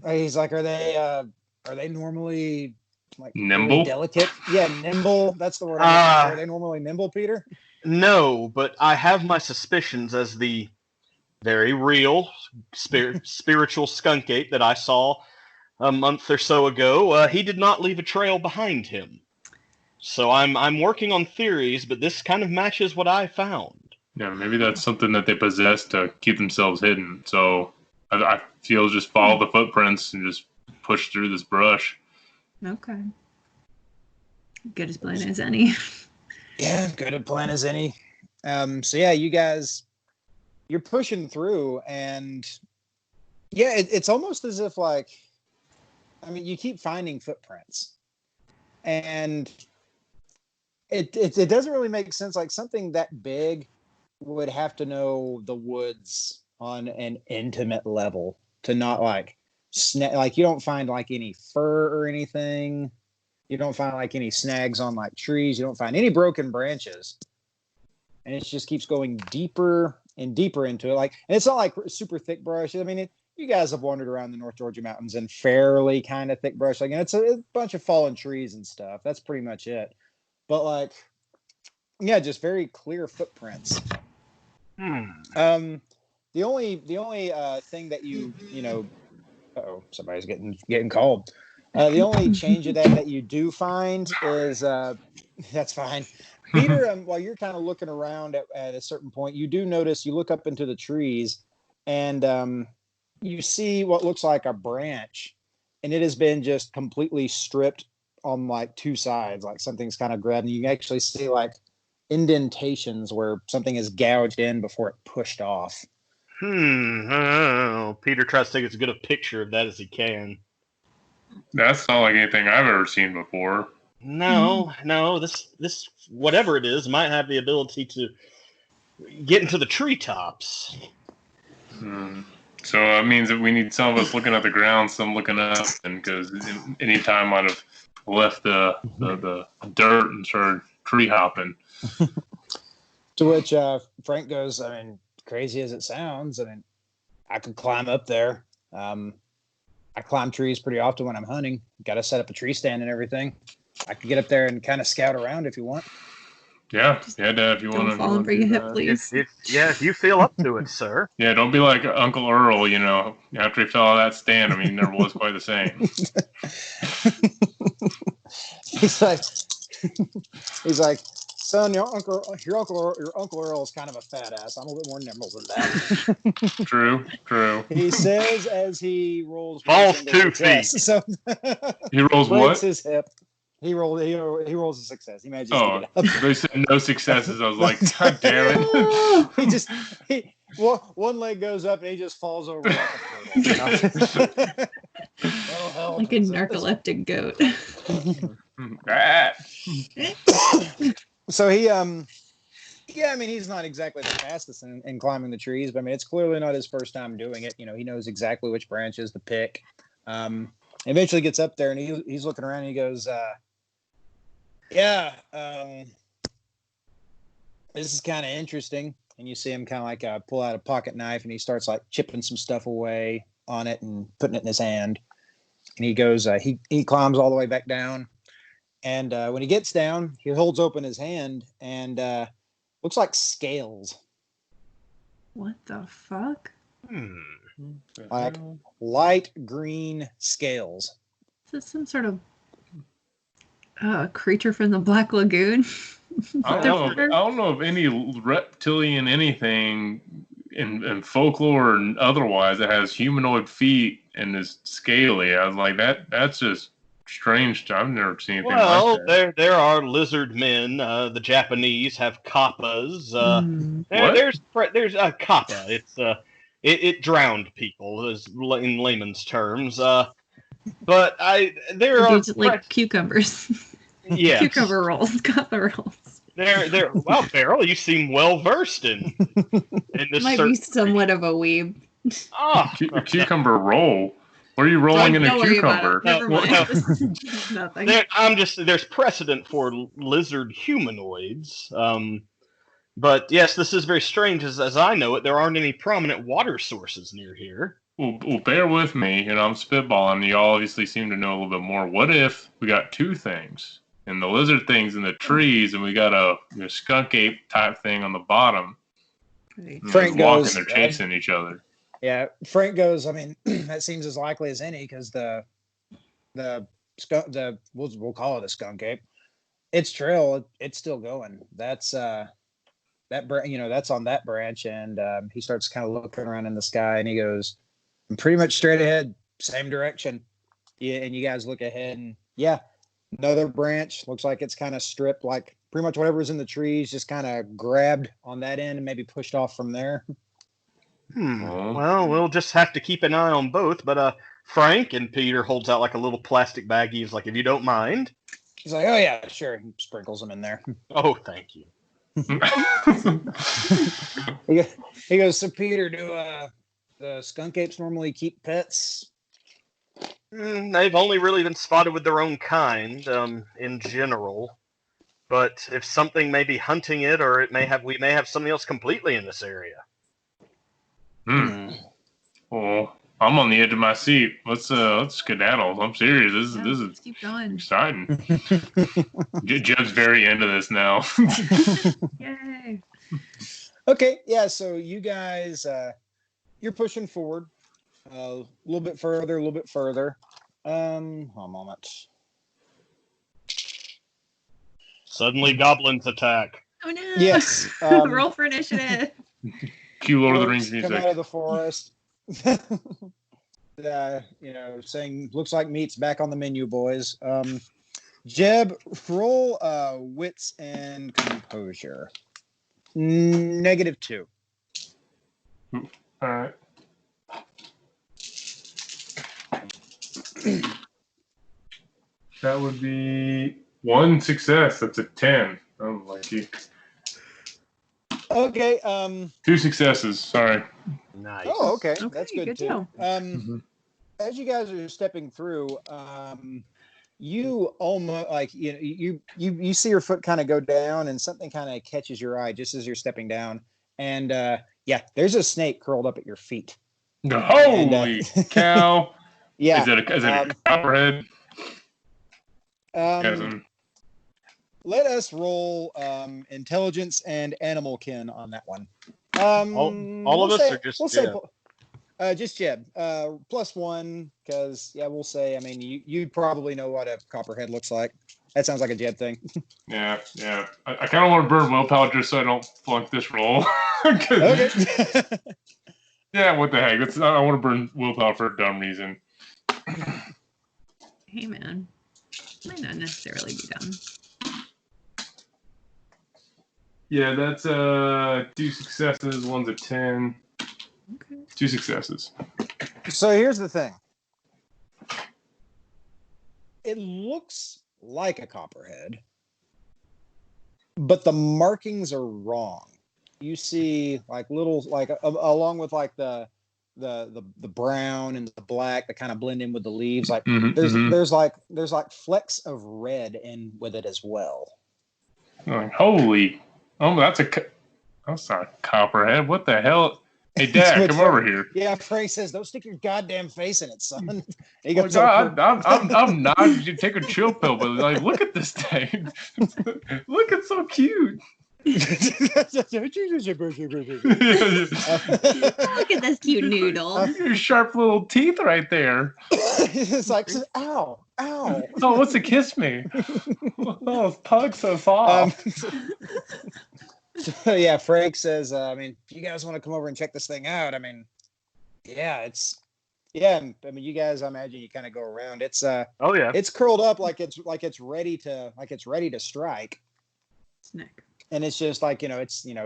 He's like, are they normally like Nimble? really delicate. Yeah, nimble. That's the word I'm looking for. Are they normally nimble, Peter? No, but I have my suspicions as the very real spiritual skunk ape that I saw a month or so ago. He did not leave a trail behind him. So I'm working on theories, but this kind of matches what I found. Yeah, maybe that's something that they possess to keep themselves hidden. So I feel just follow the footprints and just push through this brush. Okay. Good as plan as any. Yeah, good a plan as any. So yeah, you guys, you're pushing through, and yeah, it's almost as if like, I mean, you keep finding footprints, and it doesn't really make sense. Like something that big would have to know the woods on an intimate level to not like like you don't find like any fur or anything. You don't find like any snags on like trees. You don't find any broken branches. And it just keeps going deeper and deeper into it. Like, and it's not like super thick brush. I mean, you guys have wandered around the North Georgia mountains in fairly kind of thick brush. Like, and it's a bunch of fallen trees and stuff. That's pretty much it. But like, yeah, just very clear footprints. The only thing that you know, somebody's getting called. The only change of that you do find is that's fine. Peter, while you're kind of looking around at a certain point, you do notice, you look up into the trees and you see what looks like a branch, and it has been just completely stripped on like two sides, like something's kind of grabbed, and you can actually see like indentations where something is gouged in before it pushed off. Peter tries to take as good a picture of that as he can. That's not like anything I've ever seen before. No, this whatever it is might have the ability to get into the treetops. So it means that we need some of us looking at the ground, some looking up, and because any time I'd have left the dirt and started tree hopping. To which Frank goes, I mean, crazy as it sounds, I mean, I could climb up there. I climb trees pretty often when I'm hunting. Got to set up a tree stand and everything. I could get up there and kind of scout around if you want. Yeah, Dad, if you want to. Don't fall and break a hip, please. If you feel up to it, sir. Yeah, don't be like Uncle Earl, after he fell out of that stand. I mean, he never was quite the same. he's like, son, your uncle Earl is kind of a fat ass. I'm a little bit more nimble than that. True. He says as he rolls. Falls 2 feet. So he rolls what? His hip. He rolls a success. He manages to get up. They said no successes. I was like, God damn it. One leg goes up and he just falls over like a turtle. Oh, hell. Like a narcoleptic goat. So he I mean, he's not exactly the fastest in climbing the trees, but I mean, it's clearly not his first time doing it. He knows exactly which branches to pick. Eventually gets up there and he's looking around and he goes, this is kind of interesting. And you see him kind of like pull out a pocket knife and he starts like chipping some stuff away on it and putting it in his hand. And he goes, he climbs all the way back down. And when he gets down, he holds open his hand and looks like scales. What the fuck? Like light green scales. Is this some sort of creature from the Black Lagoon? I don't know of any reptilian anything in folklore and otherwise that has humanoid feet and is scaly. I was like, that's just strange. I've never seen anything like that. There are lizard men. The Japanese have kappas. There's a kappa. It's it drowned people, in layman's terms. But there are like cucumbers. Yeah, cucumber rolls, kappa rolls. Well, Beryl, you seem well versed in this. Might be somewhat of a weeb. Cucumber roll. What are you rolling in a cucumber? Never mind. Nothing. There's precedent for lizard humanoids. But yes, this is very strange. As I know it, there aren't any prominent water sources near here. well, bear with me. I'm spitballing. You all obviously seem to know a little bit more. What if we got two things, and the lizard thing's in the trees, and we got a skunk ape type thing on the bottom? Frank walking, goes. they're chasing each other. Yeah, Frank goes. I mean, that seems as likely as any because the skunk, we'll call it a skunk ape. Its trail, it's still going. That's that's on that branch, and he starts kind of looking around in the sky, and he goes, pretty much straight ahead, same direction. Yeah, and you guys look ahead, and yeah, another branch looks like it's kind of stripped, like pretty much whatever's in the trees just kind of grabbed on that end and maybe pushed off from there. Well, we'll just have to keep an eye on both. But Frank, and Peter holds out like a little plastic bag. He's like, if you don't mind. He's like, oh yeah, sure. He sprinkles them in there. Oh, thank you. He goes, so Peter, do the skunk apes normally keep pets? They've only really been spotted with their own kind, in general. But if something may be hunting it, or we may have something else completely in this area. Well, I'm on the edge of my seat. Let's skedaddle. I'm serious. This is keep going. Exciting. Jeb's very into this now. Yay. Okay, yeah. So you guys, you're pushing forward a little bit further. One moment. Suddenly, goblins attack. Oh no! Yes. Roll for initiative. Cue Lord of the Rings music. Come out of the forest. Saying looks like meat's back on the menu, boys. Jeb, roll wits and composure. -2. All right. That would be 1 success. That's a 10. Oh, lucky. Okay. 2 successes. Sorry. Nice. Oh, okay. Okay, That's good too. deal. As you guys are stepping through, you almost like you see your foot kind of go down, and something kind of catches your eye just as you're stepping down, and there's a snake curled up at your feet. Holy cow! Yeah. Is it a copperhead? Let us roll intelligence and animal kin on that one. All of us are just Jeb? Just Jeb. +1 because we'll say. I mean, you probably know what a copperhead looks like. That sounds like a Jeb thing. Yeah. I kind of want to burn willpower just so I don't flunk this roll. Okay. Yeah, what the heck? I want to burn willpower for a dumb reason. Hey man, might not necessarily be dumb. Yeah, that's 2 successes. One's a 10. Okay. 2 successes. So here's the thing. It looks like a copperhead, but the markings are wrong. You see like little along with like the brown and the black that kind of blend in with the leaves. Like there's like flecks of red in with it as well. Like, holy! Oh, that's not a copperhead. What the hell? Hey, Dad, come over here. Yeah, Frank says, "Don't stick your goddamn face in it, son." He goes, I'm not. You take a chill pill, but like, look at this thing. Look, it's so cute. Look at this cute noodle. Your sharp little teeth right there. It's like, ow. Oh, what's a kiss me? Oh, his pug's so soft. So, yeah, Frank says, I mean, if you guys want to come over and check this thing out, I mean, I mean, you guys, I imagine you kind of go around. It's it's curled up like it's ready to strike. Snake. And it's just like,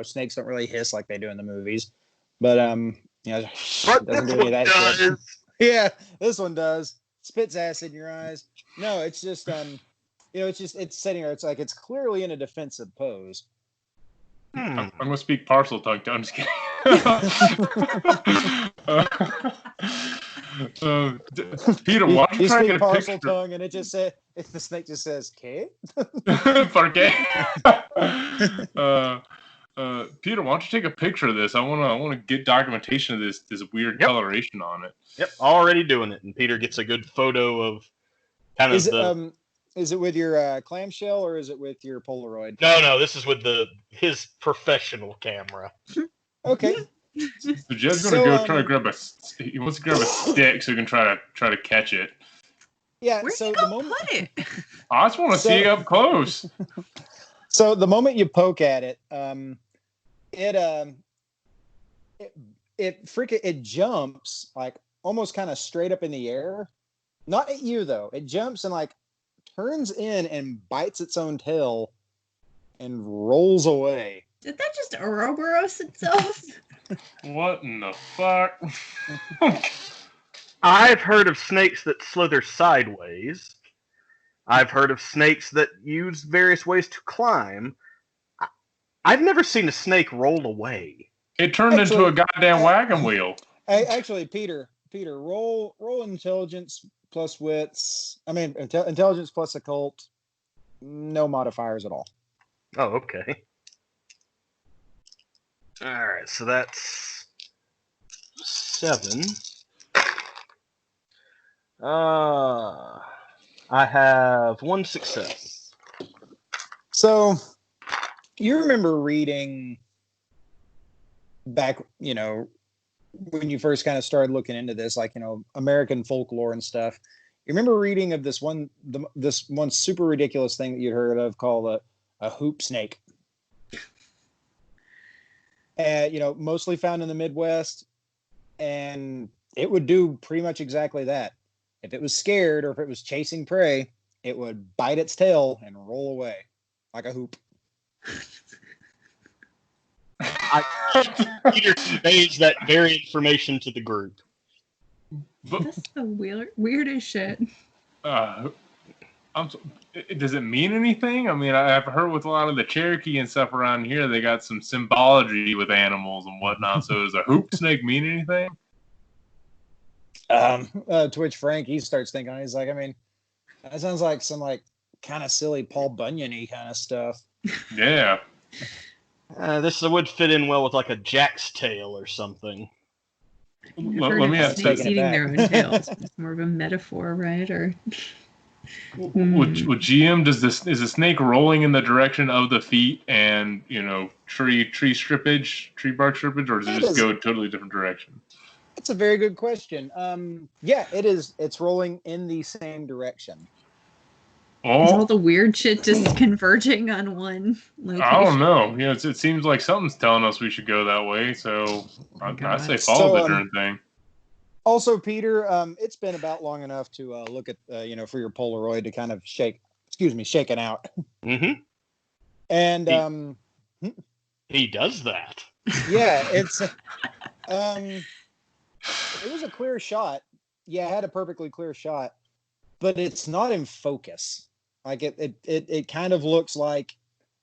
snakes don't really hiss like they do in the movies. But it doesn't do any of that shit. Yeah, this one does. Spits acid in your eyes. No, it's just it's sitting there. It's like it's clearly in a defensive pose. I'm gonna speak parcel tongue. I'm just kidding. Peter, why are you trying to get a parcel picture? tongue, and it just says, if the snake just says "K." ¿Por qué? Peter, why don't you take a picture of this? I wanna get documentation of this weird coloration on it. Yep, already doing it. And Peter gets a good photo of kind of Is it with your clamshell or is it with your Polaroid? No, this is with his professional camera. Okay. So Jed's gonna go try to grab he wants to grab a stick so he can try to catch it. Yeah. Where'd so you the go moment put it? I just want to see it up close. So the moment you poke at it, it jumps like almost kind of straight up in the air. Not at you though. It jumps and like turns in and bites its own tail and rolls away. Did that just Ouroboros itself? What in the fuck? I've heard of snakes that slither sideways. I've heard of snakes that use various ways to climb. I've never seen a snake roll away. It turned into a goddamn wagon wheel. Actually, Peter, roll intelligence plus wits. I mean, intelligence plus occult. No modifiers at all. Oh, okay. All right, so that's 7. I have 1 success. So, you remember reading back, when you first kind of started looking into this, like, American folklore and stuff. You remember reading of this one super ridiculous thing that you'd heard of called a hoop snake. Mostly found in the Midwest, and it would do pretty much exactly that. If it was scared or if it was chasing prey, it would bite its tail and roll away like a hoop. Peter conveys that very information to the group. That's the weirdest shit. Does it mean anything? I mean, I've heard with a lot of the Cherokee and stuff around here, they got some symbology with animals and whatnot. So does a hoop snake mean anything? Twitch Frank, he starts thinking, he's like, I mean, that sounds like some like kind of silly Paul Bunyan-y kind of stuff. Yeah. This would fit in well with like a jack's tail or something. Let me ask snakes eating their own tails. It's more of a metaphor, right? Or With GM, is a snake rolling in the direction of the feet and tree bark strippage, or does it just go a totally different direction? That's a very good question. Yeah, it is. It's rolling in the same direction. Is all the weird shit just converging on one location? I don't know. It seems like something's telling us we should go that way. So I say follow the darn thing. Also, Peter, it's been about long enough to look at, for your Polaroid to kind of shake it out. Mm-hmm. And he does that. Yeah, it's it was a clear shot. Yeah, it had a perfectly clear shot, but it's not in focus. Like it kind of looks like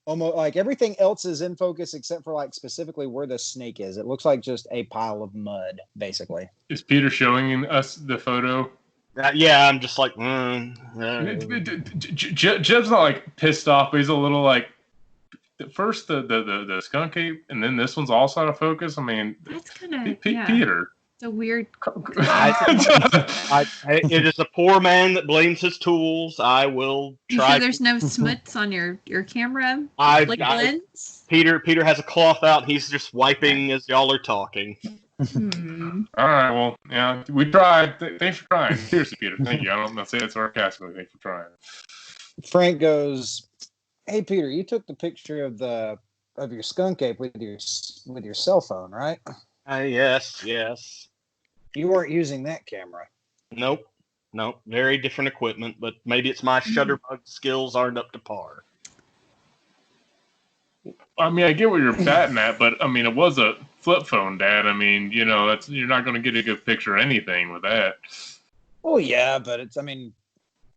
almost like everything else is in focus except for like specifically where the snake is. It looks like just a pile of mud, basically. Is Peter showing us the photo? Yeah, I'm just like, Jeb's not like pissed off, but he's a little like, first the skunk ape, and then this one's also out of focus. I mean, that's kind of Peter. It's a weird. It is a poor man that blames his tools. I will try. So there's no smuts on your camera, lens. Peter has a cloth out. He's just wiping as y'all are talking. All right. Well, yeah, we tried. Thanks for trying. Seriously, Peter. Thank you. I'm not saying it sarcastically. Thanks for trying. Frank goes, "Hey, Peter, you took the picture of your skunk ape with your cell phone, right?" Yes. You weren't using that camera. Nope. Very different equipment, but maybe it's my shutterbug skills aren't up to par. I mean, I get what you're batting at, but I mean, it was a flip phone, Dad. I mean, you're not going to get a good picture of anything with that. Oh yeah, but it's. I mean,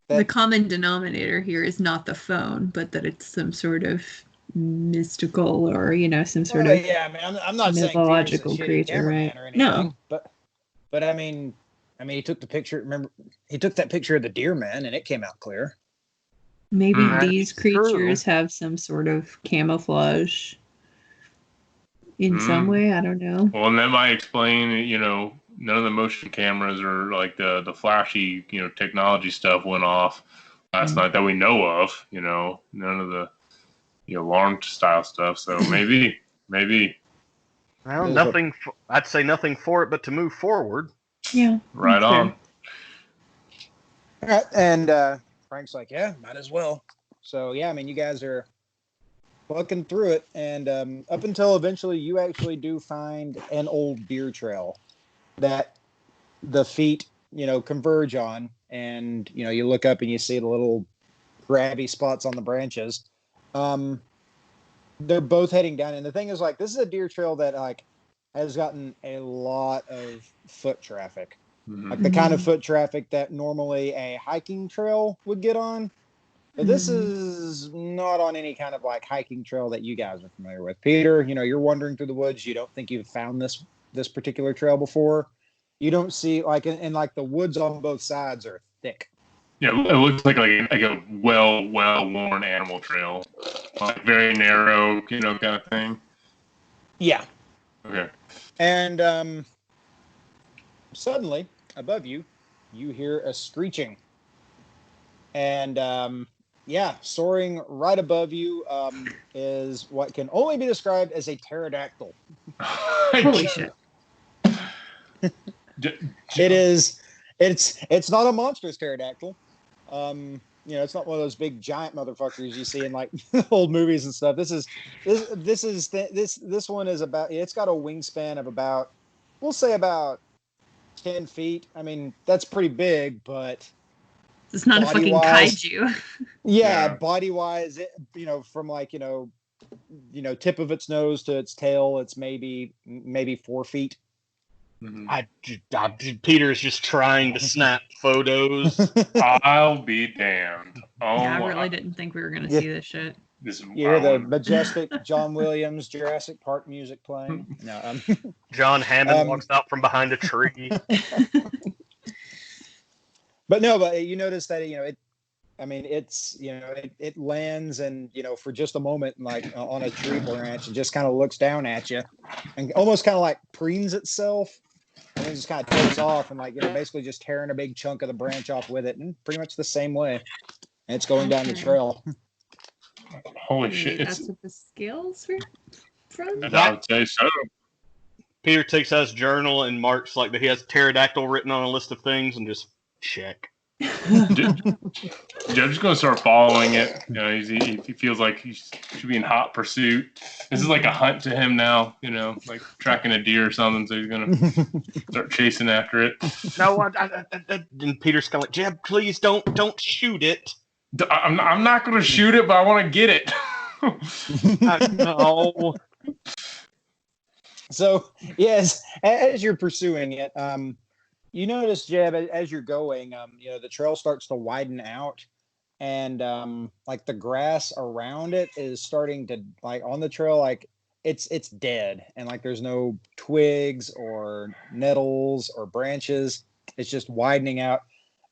the common denominator here is not the phone, but that it's some sort of mystical or some sort of I'm not mythological creature, right? Or anything, but I mean he took the picture. Remember, he took that picture of the deer man, and it came out clear. Maybe these creatures have some sort of camouflage in some way. I don't know. Well, and that might explain, none of the motion cameras or like the flashy, technology stuff went off last night that we know of. None of the alarm style stuff. So maybe. Well, nothing. I'd say nothing for it but to move forward. Yeah. Right on. All right, and Frank's like, yeah, might as well. So yeah, I mean, you guys are bucking through it, and up until eventually you actually do find an old deer trail that the feet, converge on, and you look up and you see the little grabby spots on the branches. They're both heading down, and the thing is, like, this is a deer trail that like has gotten a lot of foot traffic, like the kind of foot traffic that normally a hiking trail would get on. But this is not on any kind of like hiking trail that you guys are familiar with. Peter, you're wandering through the woods. You don't think you've found this particular trail before. You don't see like, and like the woods on both sides are thick. Yeah, it looks like a well-worn animal trail, like very narrow, kind of thing. Yeah. Okay. And suddenly, above you, you hear a screeching. And soaring right above you is what can only be described as a pterodactyl. Holy shit. It's not a monstrous pterodactyl. It's not one of those big giant motherfuckers you see in like old movies and stuff. This one is about, it's got a wingspan of about, we'll say about 10 feet. I mean, that's pretty big, but it's not a fucking kaiju. Yeah, body wise, from like, tip of its nose to its tail, it's maybe 4 feet. Peter's just trying to snap photos. I'll be damned. Oh, yeah, I really didn't think we were going to see this shit. This is you hear the majestic John Williams Jurassic Park music playing. No, John Hammond walks out from behind a tree. But you notice that it lands and for just a moment like on a tree branch and just kind of looks down at you and almost kind of like preens itself and then just kind of takes off and like basically just tearing a big chunk of the branch off with it, and pretty much the same way, and it's going down the trail. Holy shit! That's what the scales were from. I would say so. Peter takes out his journal and marks like that he has pterodactyl written on a list of things and just check. Jeb's going to start following it. He feels like he should be in hot pursuit. This is like a hunt to him now, like tracking a deer or something. So he's going to start chasing after it. No, and Peter's kind of like, Jeb, please don't shoot it. I'm not going to shoot it, but I want to get it. No. So, yes, as you're pursuing it, you notice, Jeb, as you're going, the trail starts to widen out, and like the grass around it is starting to, like, on the trail, like it's dead, and like there's no twigs or nettles or branches. It's just widening out,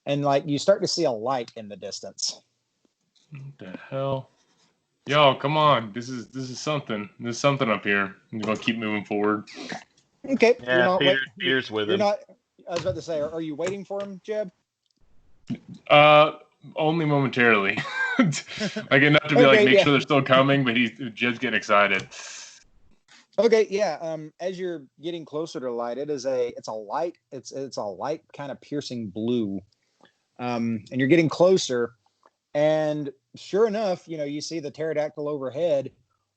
and like you start to see a light in the distance. What the hell? Yo, come on! This is something. There's something up here. I'm gonna keep moving forward. Okay. Yeah, Peter's with him. I was about to say, are you waiting for him, Jeb? Only momentarily. Like enough to be make sure they're still coming, but Jeb's getting excited. Okay, yeah. As you're getting closer to the light, it's a light kind of piercing blue. And you're getting closer, and sure enough, you see the pterodactyl overhead,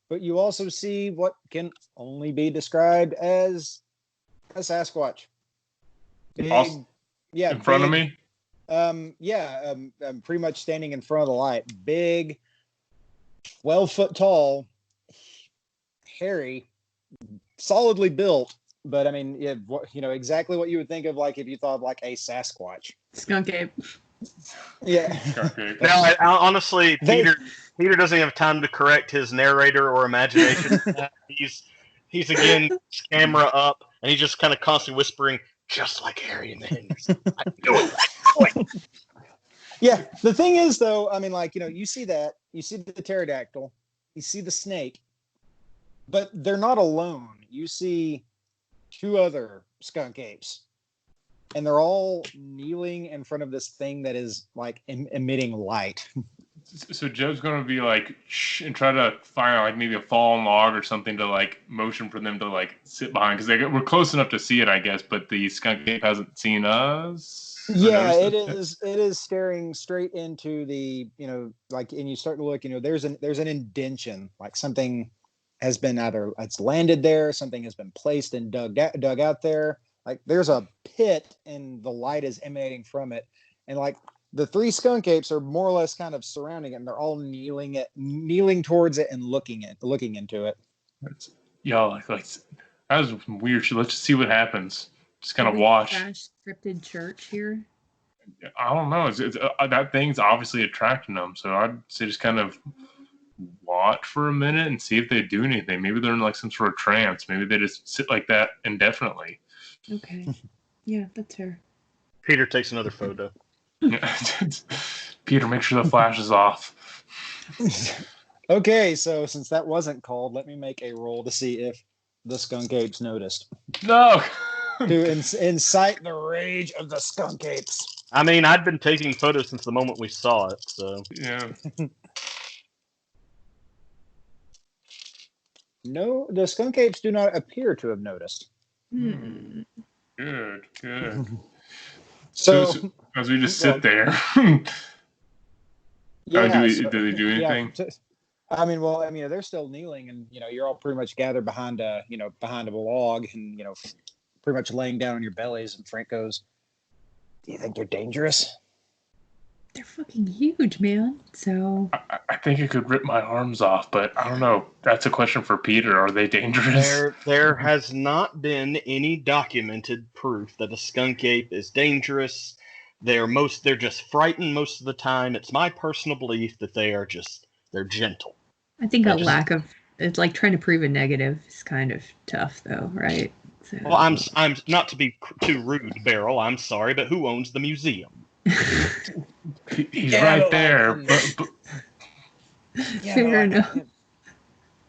but you also see what can only be described as a Sasquatch. Big, in front of me? I'm pretty much standing in front of the light. Big, 12 foot tall, hairy, solidly built. But I mean, exactly what you would think of, like if you thought of like a Sasquatch. Skunk ape. Yeah. Now, honestly, Peter doesn't have time to correct his narrator or imagination. He's again camera up, and he's just kind of constantly whispering, just like Harry and the Henderson. I knew it. Yeah. The thing is, though, I mean, like, you see the pterodactyl, you see the snake, But they're not alone. You see 2 other skunk apes, and they're all kneeling in front of this thing that is like emitting light. So Joe's gonna be like, shh, and try to find like maybe a fallen log or something to like motion for them to like sit behind, because we're close enough to see it, I guess. But the skunk ape hasn't seen us. Yeah, it is. It is staring straight into the, like, and you start to look. There's an indention, like something has been either it's landed there, something has been placed and dug out there. Like there's a pit, and the light is emanating from it, and like. The 3 skunk apes are more or less kind of surrounding it, and they're all kneeling towards it and looking into it. Like that was weird. Let's just see what happens. Just kind of watch. Scripted church here. I don't know. It's that thing's obviously attracting them, so I'd say just kind of watch for a minute and see if they do anything. Maybe they're in like some sort of trance. Maybe they just sit like that indefinitely. Okay. Yeah, that's fair. Peter takes another photo. Peter, make sure the flash is off. Okay, so since that wasn't called, let me make a roll to see if the skunk apes noticed. No! To incite the rage of the skunk apes. I mean, I'd been taking photos since the moment we saw it, so... Yeah. No, the skunk apes do not appear to have noticed. Good. So as we just sit there, yeah, do they do anything? Yeah, they're still kneeling, and you're all pretty much gathered behind a log, and pretty much laying down on your bellies. And Frank goes, "Do you think they're dangerous?" They're fucking huge, man. So I think it could rip my arms off, but I don't know. That's a question for Peter. Are they dangerous? There has not been any documented proof that a skunk ape is dangerous. They're just frightened most of the time. It's my personal belief that they're gentle. I think it's like trying to prove a negative is kind of tough, though, right? So. Well, I'm not to be too rude, Beryl. I'm sorry, but who owns the museum? He's right there. But Fair enough.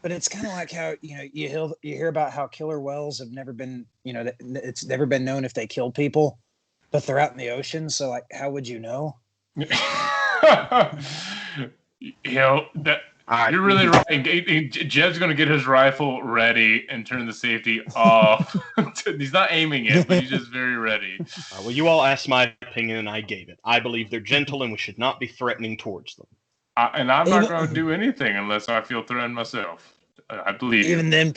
But it's kind of like how you hear about how killer whales have never been it's never been known if they kill people, but they're out in the ocean. So like, how would you know? You're really right. Jed's going to get his rifle ready and turn the safety off. He's not aiming it, but he's just very ready. Well, you all asked my opinion, and I gave it. I believe they're gentle, and we should not be threatening towards them. And I'm not going to do anything unless I feel threatened myself. I believe. Even then,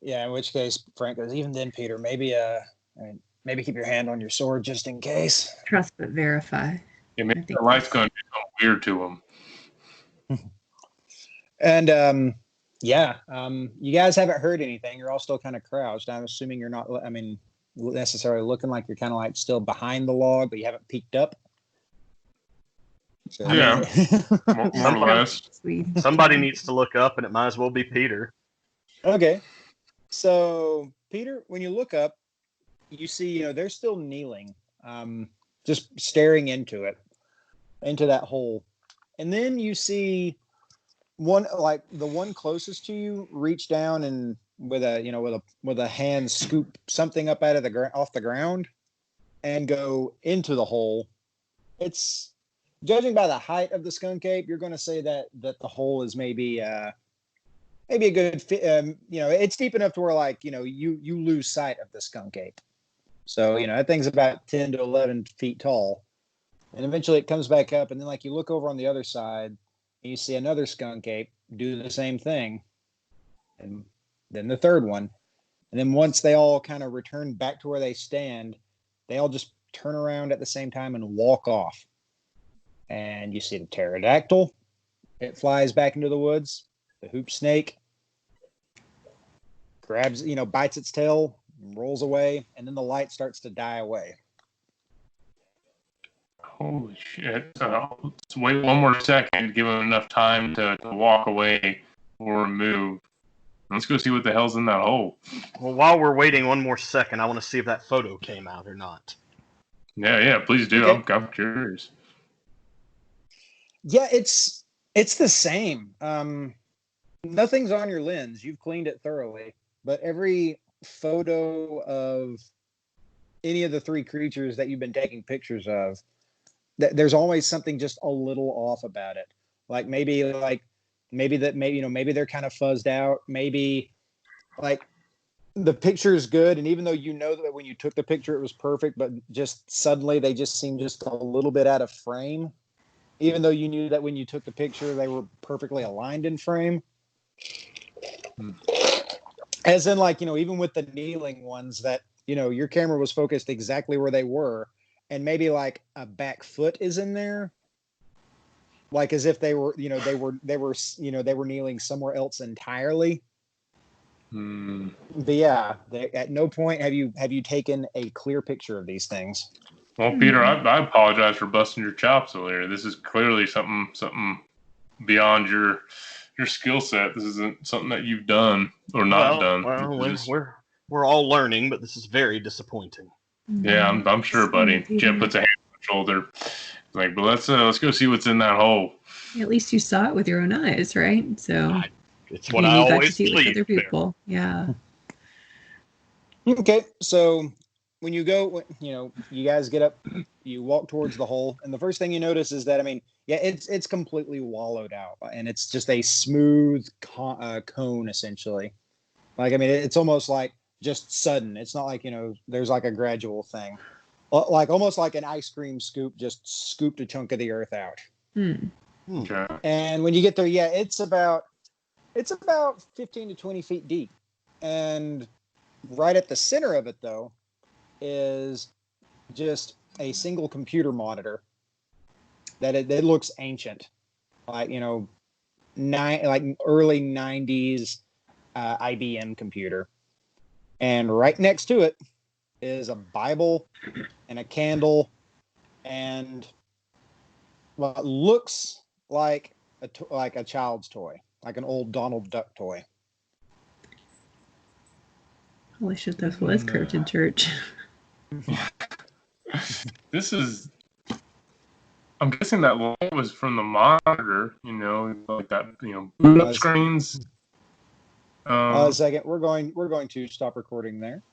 yeah. In which case, Frank goes, even then, Peter, maybe keep your hand on your sword just in case. Trust but verify. Yeah, maybe the light's going to do something weird to him. And you guys haven't heard anything. You're all still kind of crouched. I'm assuming you're not. Necessarily looking like you're kind of like still behind the log, but you haven't peeked up. So, yeah, more or less. Somebody needs to look up, and it might as well be Peter. Okay, so Peter, when you look up, you see they're still kneeling, just staring into that hole, and then you see the one closest to you reach down and with a hand scoop something up out of off the ground and go into the hole. It's judging by the height of the skunk ape, you're going to say that the hole is maybe a good fit. It's deep enough to where you lose sight of the skunk ape. So that thing's about 10 to 11 feet tall, and eventually it comes back up, and then you look over on the other side. You see another skunk ape do the same thing, and then the third one. And then once they all kind of return back to where they stand, they all just turn around at the same time and walk off. And you see the pterodactyl. It flies back into the woods. The hoop snake grabs, bites its tail, rolls away, and then the light starts to die away. Holy shit. Let's wait one more second, give him enough time to walk away or move. Let's go see what the hell's in that hole. Well, while we're waiting one more second, I want to see if that photo came out or not. Yeah, please do. Okay. I'm curious. Yeah, it's the same. nothing's on your lens. You've cleaned it thoroughly, but every photo of any of the three creatures that you've been taking pictures of, there's always something just a little off about it. Maybe maybe they're kind of fuzzed out. Maybe like the picture is good, and even though you know that when you took the picture it was perfect, but just suddenly they just seem just a little bit out of frame, even though you knew that when you took the picture they were perfectly aligned in frame. As in, even with the kneeling ones that your camera was focused exactly where they were, and maybe like a back foot is in there, like as if they were kneeling somewhere else entirely. But yeah, at no point have you taken a clear picture of these things. Well, Peter, I apologize for busting your chops earlier. This is clearly something beyond your skill set. This isn't something that you've done or not done. Well, we're all learning, but this is very disappointing. Yeah, I'm sure, buddy. Jim puts a hand on the shoulder, like, but let's go see what's in that hole. At least you saw it with your own eyes, right? So it's what I always got to see it with other people. Yeah. Okay, so when you go, you guys get up, you walk towards the hole, and the first thing you notice is that, it's completely wallowed out, and it's just a smooth cone, essentially. It's almost like just sudden. It's not like, there's like a gradual thing. Like almost like an ice cream scoop just scooped a chunk of the earth out. Okay. And when you get there, it's about 15 to 20 feet deep. And right at the center of it, though, is just a single computer monitor that it looks ancient, like early 90s IBM computer. And right next to it is a Bible and a candle and what looks like a child's toy, like an old Donald Duck toy. Holy shit, this was Curtain Church. This is. I'm guessing that light was from the monitor, like that, boot up screens. A second, we're going to stop recording there.